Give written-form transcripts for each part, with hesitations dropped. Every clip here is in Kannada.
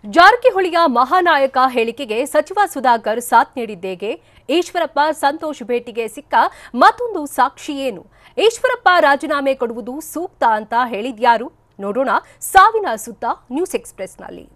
ಜಾರಕಿಹೊಳಿಯ ಮಹಾನಾಯಕ ಹೇಳಿಕೆಗೆ ಸಚಿವ ಸುಧಾಕರ್ ಸಾಥ್ ನೀಡಿದ್ದೇಗೆ? ಈಶ್ವರಪ್ಪ ಸಂತೋಷ್ ಭೇಟಿಗೆ ಸಿಕ್ಕ ಮತ್ತೊಂದು ಸಾಕ್ಷಿ ಏನು? ಈಶ್ವರಪ್ಪ ರಾಜೀನಾಮೆ ಕೊಡುವುದು ಸೂಕ್ತ ಅಂತ ಹೇಳಿದ್ಯಾರು? ನೋಡೋಣ ಸಾವಿನ ಸುತ್ತ ನ್ಯೂಸ್ ಎಕ್ಸ್‌ಪ್ರೆಸ್‌ನಲ್ಲಿ.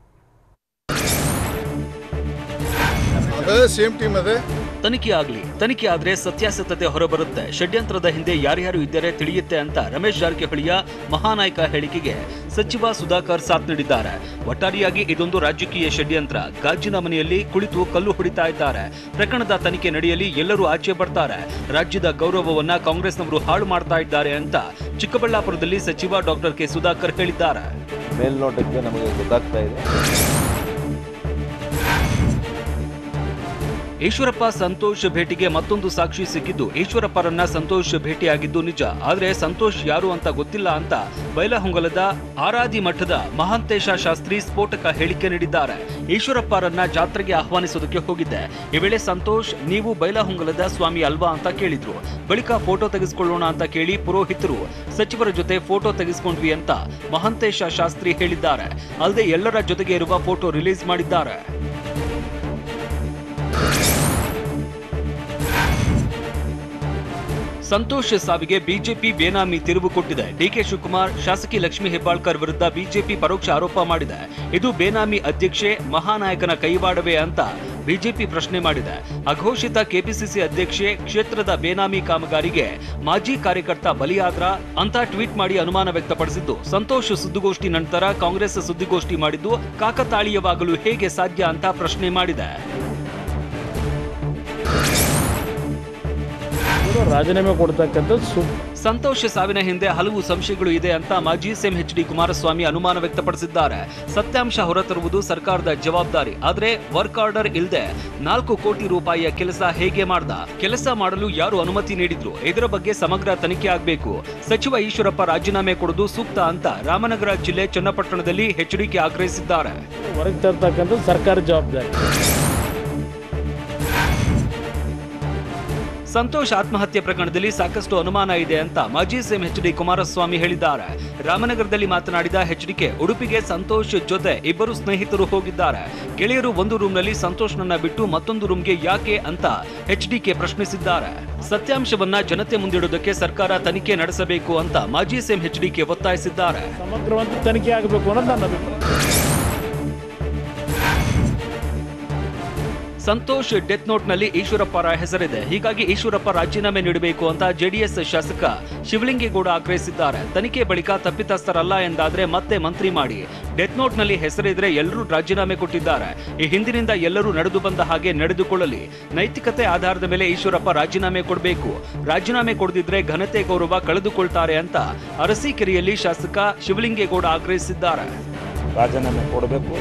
ತನಿಖೆ ಆದ್ರೆ ಸತ್ಯಾಸತ್ಯತೆ ಹೊರಬರುತ್ತೆ. ಷಡ್ಯಂತ್ರದ ಹಿಂದೆ ಯಾರ್ಯಾರು ಇದ್ದಾರೆ ತಿಳಿಯುತ್ತೆ ಅಂತ ರಮೇಶ್ ಜಾರಕಿಹೊಳಿಯ ಮಹಾನಾಯಕ ಹೇಳಿಕೆಗೆ ಸಚಿವ ಸುಧಾಕರ್ ಸಾಥ್ ನೀಡಿದ್ದಾರೆ. ಒಟ್ಟಾರೆಯಾಗಿ ಇದೊಂದು ರಾಜಕೀಯ ಷಡ್ಯಂತ್ರ. ಗಾಜಿನ ಮನೆಯಲ್ಲಿ ಕುಳಿತು ಕಲ್ಲು ಹೊಡಿತಾ ಇದ್ದಾರೆ. ಪ್ರಕರಣದ ತನಿಖೆ ನಡೆಯಲಿ, ಎಲ್ಲರೂ ಆಚೆ ಬರ್ತಾರೆ. ರಾಜ್ಯದ ಗೌರವವನ್ನ ಕಾಂಗ್ರೆಸ್ನವರು ಹಾಳು ಮಾಡ್ತಾ ಇದ್ದಾರೆ ಅಂತ ಚಿಕ್ಕಬಳ್ಳಾಪುರದಲ್ಲಿ ಸಚಿವ ಡಾಕ್ಟರ್ ಕೆ ಸುಧಾಕರ್ ಹೇಳಿದ್ದಾರೆ. ಮೇಲ್ನೋಟಕ್ಕೆ ನಮಗೆ ಗೊತ್ತಾಗ್ತಾ ಇದೆ. ಈಶ್ವರಪ್ಪ ಸಂತೋಷ್ ಭೇಟಿಗೆ ಮತ್ತೊಂದು ಸಾಕ್ಷಿ ಸಿಕ್ಕಿದ್ದು, ಈಶ್ವರಪ್ಪರನ್ನ ಸಂತೋಷ್ ಭೇಟಿಯಾಗಿದ್ದು ನಿಜ. ಆದ್ರೆ ಸಂತೋಷ್ ಯಾರು ಅಂತ ಗೊತ್ತಿಲ್ಲ ಅಂತ ಬೈಲಹೊಂಗಲದ ಆರಾದಿ ಮಠದ ಮಹಾಂತೇಶ ಶಾಸ್ತ್ರಿ ಸ್ಫೋಟಕ ಹೇಳಿಕೆ ನೀಡಿದ್ದಾರೆ. ಈಶ್ವರಪ್ಪರನ್ನ ಜಾತ್ರೆಗೆ ಆಹ್ವಾನಿಸೋದಕ್ಕೆ ಹೋಗಿದ್ದೆ. ಈ ವೇಳೆ ಸಂತೋಷ್, ನೀವು ಬೈಲಹೊಂಗಲದ ಸ್ವಾಮಿ ಅಲ್ವಾ ಅಂತ ಕೇಳಿದ್ರು. ಬಳಿಕ ಫೋಟೋ ತೆಗೆಸಿಕೊಳ್ಳೋಣ ಅಂತ ಕೇಳಿ ಪುರೋಹಿತರು ಸಚಿವರ ಜೊತೆ ಫೋಟೋ ತೆಗೆಸಿಕೊಂಡ್ವಿ ಅಂತ ಮಹಾಂತೇಶ ಶಾಸ್ತ್ರಿ ಹೇಳಿದ್ದಾರೆ. ಅಲ್ಲದೆ ಎಲ್ಲರ ಜೊತೆಗೆ ಇರುವ ಫೋಟೋ ರಿಲೀಸ್ ಮಾಡಿದ್ದಾರೆ. ಸಂತೋಷ್ ಸಾವಿಗೆ ಬಿಜೆಪಿ ಬೇನಾಮಿ ತಿರುವು ಕೊಟ್ಟಿದೆ. ಡಿಕೆ ಶಿವಕುಮಾರ್ ಶಾಸಕಿ ಲಕ್ಷ್ಮೀ ಹೆಬ್ಬಾಳ್ಕರ್ ವಿರುದ್ಧ ಬಿಜೆಪಿ ಪರೋಕ್ಷ ಆರೋಪ ಮಾಡಿದೆ. ಇದು ಬೇನಾಮಿ ಅಧ್ಯಕ್ಷೆ ಮಹಾನಾಯಕನ ಕೈವಾಡವೇ ಅಂತ ಬಿಜೆಪಿ ಪ್ರಶ್ನೆ ಮಾಡಿದೆ. ಅಘೋಷಿತ ಕೆಪಿಸಿಸಿ ಅಧ್ಯಕ್ಷೆ ಕ್ಷೇತ್ರದ ಬೇನಾಮಿ ಕಾಮಗಾರಿಗೆ ಮಾಜಿ ಕಾರ್ಯಕರ್ತ ಬಲಿಯಾದ್ರ ಅಂತ ಟ್ವೀಟ್ ಮಾಡಿ ಅನುಮಾನ ವ್ಯಕ್ತಪಡಿಸಿದ್ದು, ಸಂತೋಷ್ ಸುದ್ದಿಗೋಷ್ಠಿ ನಂತರ ಕಾಂಗ್ರೆಸ್ ಸುದ್ದಿಗೋಷ್ಠಿ ಮಾಡಿದ್ದು ಕಾಕತಾಳೀಯವಾಗಲು ಹೇಗೆ ಸಾಧ್ಯ ಅಂತ ಪ್ರಶ್ನೆ ಮಾಡಿದೆ. ರಾಜೀನಾಮೆ ಕೊಡ್ತಕ್ಕಂಥ ಸಂತೋಷ್ ಸಾವಿನ ಹಿಂದೆ ಹಲವು ಸಂಶಯಗಳು ಇದೆ ಅಂತ ಮಾಜಿ ಸಿಎಂ ಎಚ್.ಡಿ. ಕುಮಾರಸ್ವಾಮಿ ಅನುಮಾನ ವ್ಯಕ್ತಪಡಿಸಿದ್ದಾರೆ. ಸತ್ಯಾಂಶ ಹೊರತರುವುದು ಸರ್ಕಾರದ ಜವಾಬ್ದಾರಿ. ಆದ್ರೆ ವರ್ಕ್ ಆರ್ಡರ್ ಇಲ್ಲದೆ 4 ಕೋಟಿ ರೂಪಾಯಿಯ ಕೆಲಸ ಹೇಗೆ ಮಾಡ್ದ? ಕೆಲಸ ಮಾಡಲು ಯಾರು ಅನುಮತಿ ನೀಡಿದ್ರು? ಇದರ ಬಗ್ಗೆ ಸಮಗ್ರ ತನಿಖೆ ಆಗಬೇಕು. ಸಚಿವ ಈಶ್ವರಪ್ಪ ರಾಜೀನಾಮೆ ಕೊಡುವುದು ಸೂಕ್ತ ಅಂತ ರಾಮನಗರ ಜಿಲ್ಲೆ ಚನ್ನಪಟ್ಟಣದಲ್ಲಿ ಎಚ್ಡಿಕೆ ಆಗ್ರಹಿಸಿದ್ದಾರೆ. ಹೊರಗೆ ತರ್ತಕ್ಕಂಥ ಸರ್ಕಾರ ಜವಾಬ್ದಾರಿ. ಸಂತೋಷ್ ಆತ್ಮಹತ್ಯೆ ಪ್ರಕರಣದಲ್ಲಿ ಸಾಕಷ್ಟು ಅನುಮಾನ ಇದೆ ಅಂತ ಮಾಜಿ ಸಿಎಂ ಎಚ್.ಡಿ. ಕುಮಾರಸ್ವಾಮಿ ಹೇಳಿದ್ದಾರೆ. ರಾಮನಗರದಲ್ಲಿ ಮಾತನಾಡಿದ ಎಚ್ಡಿಕೆ, ಉಡುಪಿಗೆ ಸಂತೋಷ್ ಜೊತೆ ಇಬ್ಬರು ಸ್ನೇಹಿತರು ಹೋಗಿದ್ದಾರೆ. ಗೆಳೆಯರು ಒಂದು ರೂಮ್ನಲ್ಲಿ ಸಂತೋಷ್ನನ್ನ ಬಿಟ್ಟು ಮತ್ತೊಂದು ರೂಮ್ಗೆ ಯಾಕೆ ಅಂತ ಎಚ್ಡಿಕೆ ಪ್ರಶ್ನಿಸಿದ್ದಾರೆ. ಸತ್ಯಾಂಶವನ್ನ ಜನತೆ ಮುಂದಿಡುವುದಕ್ಕೆ ಸರ್ಕಾರ ತನಿಖೆ ನಡೆಸಬೇಕು ಅಂತ ಮಾಜಿ ಸಿಎಂ ಎಚ್ಡಿಕೆ ಒತ್ತಾಯಿಸಿದ್ದಾರೆ. ಸಮಗ್ರವಾದ ತನಿಖೆ ಆಗಬೇಕು ಅನ್ನೋದು ನನ್ನ ಅಭಿಪ್ರಾಯ. ಸಂತೋಷ್ ಡೆತ್ ನೋಟ್ನಲ್ಲಿ ಈಶ್ವರಪ್ಪರ ಹೆಸರಿದೆ. ಹೀಗಾಗಿ ಈಶ್ವರಪ್ಪ ರಾಜೀನಾಮೆ ನೀಡಬೇಕು ಅಂತ ಜೆಡಿಎಸ್ ಶಾಸಕ ಶಿವಲಿಂಗೇಗೌಡ ಆಗ್ರಹಿಸಿದ್ದಾರೆ. ತನಿಖೆ ಬಳಿಕ ತಪ್ಪಿತಸ್ಥರಲ್ಲ ಎಂದಾದ್ರೆ ಮತ್ತೆ ಮಂತ್ರಿ ಮಾಡಿ. ಡೆತ್ ನೋಟ್ನಲ್ಲಿ ಹೆಸರಿದ್ರೆ ಎಲ್ಲರೂ ರಾಜೀನಾಮೆ ಕೊಟ್ಟಿದ್ದಾರೆ. ಈ ಹಿಂದಿನಿಂದ ಎಲ್ಲರೂ ನಡೆದು ಬಂದ ಹಾಗೆ ನಡೆದುಕೊಳ್ಳಲಿ. ನೈತಿಕತೆ ಆಧಾರದ ಮೇಲೆ ಈಶ್ವರಪ್ಪ ರಾಜೀನಾಮೆ ಕೊಡಬೇಕು. ರಾಜೀನಾಮೆ ಕೊಡದಿದ್ರೆ ಘನತೆ ಗೌರವ ಕಳೆದುಕೊಳ್ತಾರೆ ಅಂತ ಅರಸೀಕೆರೆಯಲ್ಲಿ ಶಾಸಕ ಶಿವಲಿಂಗೇಗೌಡ ಆಗ್ರಹಿಸಿದ್ದಾರೆ. ರಾಜೀನಾಮೆ ಕೊಡಬೇಕು.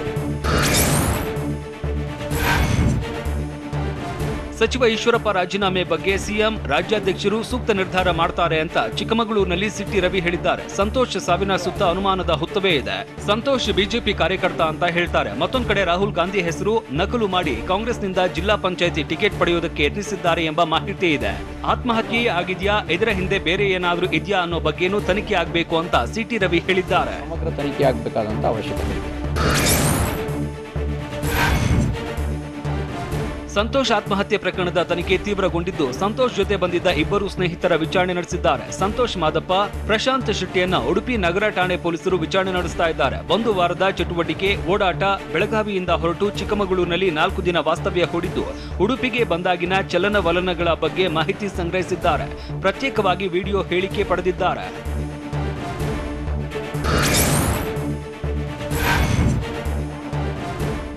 ಸಚಿವ ಈಶ್ವರಪ್ಪ ರಾಜೀನಾಮೆ ಬಗ್ಗೆ ಸಿಎಂ, ರಾಜ್ಯಾಧ್ಯಕ್ಷರು ಸೂಕ್ತ ನಿರ್ಧಾರ ಮಾಡ್ತಾರೆ ಅಂತ ಚಿಕ್ಕಮಗಳೂರಿನಲ್ಲಿ ಸಿಟಿ ರವಿ ಹೇಳಿದ್ದಾರೆ. ಸಂತೋಷ್ ಸಾವಿನ ಸುತ್ತ ಅನುಮಾನದ ಹುತ್ತವೇ ಇದೆ. ಸಂತೋಷ್ ಬಿಜೆಪಿ ಕಾರ್ಯಕರ್ತ ಅಂತ ಹೇಳ್ತಾರೆ. ಮತ್ತೊಂದು ಕಡೆ ರಾಹುಲ್ ಗಾಂಧಿ ಹೆಸರು ನಕಲು ಮಾಡಿ ಕಾಂಗ್ರೆಸ್ನಿಂದ ಜಿಲ್ಲಾ ಪಂಚಾಯಿತಿ ಟಿಕೆಟ್ ಪಡೆಯುವುದಕ್ಕೆ ಯತ್ನಿಸಿದ್ದಾರೆ ಎಂಬ ಮಾಹಿತಿ ಇದೆ. ಆತ್ಮಹತ್ಯೆ ಆಗಿದೆಯಾ, ಇದರ ಹಿಂದೆ ಬೇರೆ ಏನಾದ್ರೂ ಇದೆಯಾ ಅನ್ನೋ ಬಗ್ಗೆನೂ ತನಿಖೆ ಆಗಬೇಕು ಅಂತ ಸಿಟಿ ರವಿ ಹೇಳಿದ್ದಾರೆ. ಸಮಗ್ರ ತನಿಖೆ ಆಗಬೇಕಾದಂತ ಅವಶ್ಯಕತೆ ಇದೆ. ಸಂತೋಷ್ ಆತ್ಮಹತ್ಯೆ ಪ್ರಕರಣದ ತನಿಖೆ ತೀವ್ರಗೊಂಡಿದ್ದು, ಸಂತೋಷ್ ಜೊತೆ ಬಂದಿದ್ದ ಇಬ್ಬರು ಸ್ನೇಹಿತರ ವಿಚಾರಣೆ ನಡೆಸಿದ್ದಾರೆ. ಸಂತೋಷ್ ಮಾದಪ್ಪ, ಪ್ರಶಾಂತ್ ಶೆಟ್ಟಿಯನ್ನ ಉಡುಪಿ ನಗರ ಠಾಣೆ ಪೊಲೀಸರು ವಿಚಾರಣೆ ನಡೆಸ್ತಾ ಇದ್ದಾರೆ. ಒಂದು ವಾರದ ಚಟುವಟಿಕೆ, ಓಡಾಟ, ಬೆಳಗಾವಿಯಿಂದ ಹೊರಟು ಚಿಕ್ಕಮಗಳೂರಿನಲ್ಲಿ 4 ದಿನ ವಾಸ್ತವ್ಯ ಹೂಡಿದ್ದು, ಉಡುಪಿಗೆ ಬಂದಾಗಿನ ಚಲನವಲನಗಳ ಬಗ್ಗೆ ಮಾಹಿತಿ ಸಂಗ್ರಹಿಸಿದ್ದಾರೆ. ಪ್ರತ್ಯೇಕವಾಗಿ ವಿಡಿಯೋ ಹೇಳಿಕೆ ಪಡೆದಿದ್ದಾರೆ.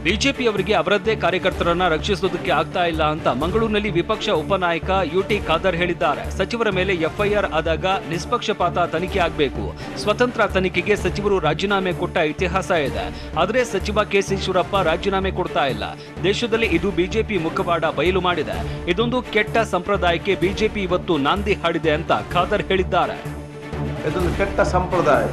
ಬಿಜೆಪಿಯವರಿಗೆ ಅವರದ್ದೇ ಕಾರ್ಯಕರ್ತರನ್ನ ರಕ್ಷಿಸುವುದಕ್ಕೆ ಆಗ್ತಾ ಇಲ್ಲ ಅಂತ ಮಂಗಳೂರಿನಲ್ಲಿ ವಿಪಕ್ಷ ಉಪನಾಯಕ ಯುಟಿ ಖಾದರ್ ಹೇಳಿದ್ದಾರೆ. ಸಚಿವರ ಮೇಲೆ ಎಫ್ಐಆರ್ ಆದಾಗ ನಿಷ್ಪಕ್ಷಪಾತ ತನಿಖೆ ಆಗಬೇಕು. ಸ್ವತಂತ್ರ ತನಿಖೆಗೆ ಸಚಿವರು ರಾಜೀನಾಮೆ ಕೊಟ್ಟ ಇತಿಹಾಸ ಇದೆ. ಆದರೆ ಸಚಿವ ಕೆಸಿ ಈಶ್ವರಪ್ಪ ರಾಜೀನಾಮೆ ಕೊಡ್ತಾ ಇಲ್ಲ. ದೇಶದಲ್ಲಿ ಇದು ಬಿಜೆಪಿ ಮುಖವಾಡ ಬಯಲು ಮಾಡಿದೆ. ಇದೊಂದು ಕೆಟ್ಟ ಸಂಪ್ರದಾಯಕ್ಕೆ ಬಿಜೆಪಿ ಇವತ್ತು ನಾಂದಿ ಹಾಡಿದೆ ಅಂತ ಖಾದರ್ ಹೇಳಿದ್ದಾರೆ. ಇದೊಂದು ಕೆಟ್ಟ ಸಂಪ್ರದಾಯ.